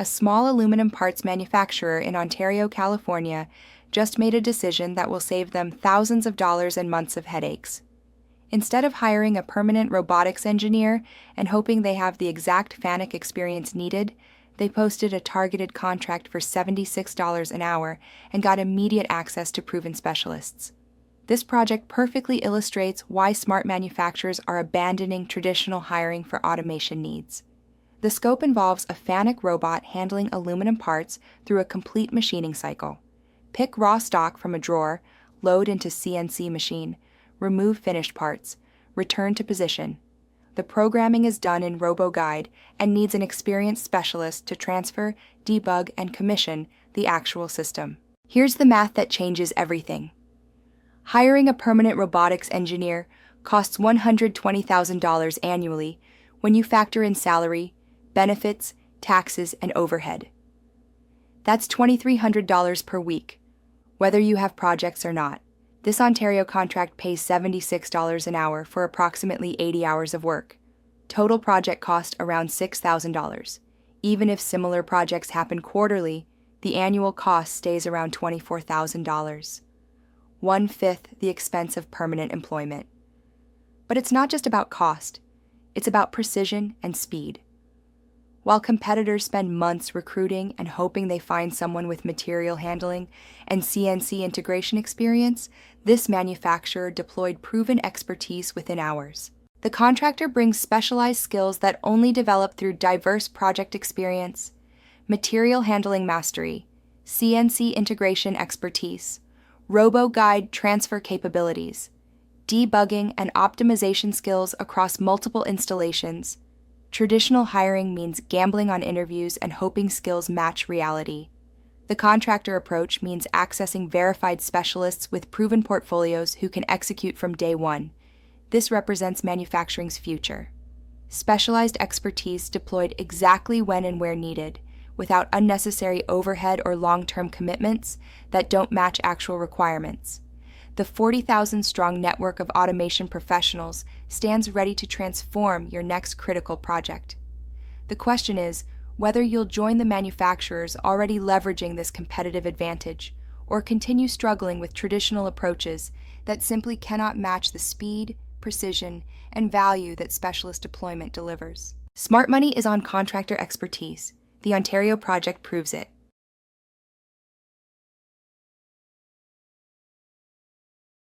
a small aluminum parts manufacturer in Ontario, California, just made a decision that will save them thousands of dollars and months of headaches. Instead of hiring a permanent robotics engineer and hoping they have the exact Fanuc experience needed, they posted a targeted contract for $76 an hour and got immediate access to proven specialists. This project perfectly illustrates why smart manufacturers are abandoning traditional hiring for automation needs. The scope involves a Fanuc robot handling aluminum parts through a complete machining cycle. Pick raw stock from a drawer, load into CNC machine, remove finished parts, return to position. The programming is done in ROBOGUIDE and needs an experienced specialist to transfer, debug, and commission the actual system. Here's the math that changes everything. Hiring a permanent robotics engineer costs $120,000 annually when you factor in salary, benefits, taxes, and overhead. That's $2,300 per week, whether you have projects or not. This Ontario contract pays $76 an hour for approximately 80 hours of work. Total project cost around $6,000. Even if similar projects happen quarterly, the annual cost stays around $24,000. 1/5 the expense of permanent employment. But it's not just about cost, it's about precision and speed. While competitors spend months recruiting and hoping they find someone with material handling and CNC integration experience, this manufacturer deployed proven expertise within hours. The contractor brings specialized skills that only develop through diverse project experience, material handling mastery, CNC integration expertise, ROBOGUIDE transfer capabilities, debugging and optimization skills across multiple installations. Traditional hiring means gambling on interviews and hoping skills match reality. The contractor approach means accessing verified specialists with proven portfolios who can execute from day one. This represents manufacturing's future. Specialized expertise deployed exactly when and where needed, without unnecessary overhead or long-term commitments that don't match actual requirements. The 40,000-strong network of automation professionals stands ready to transform your next critical project. The question is whether you'll join the manufacturers already leveraging this competitive advantage, or continue struggling with traditional approaches that simply cannot match the speed, precision, and value that specialist deployment delivers. Smart money is on contractor expertise. The Ontario project proves it.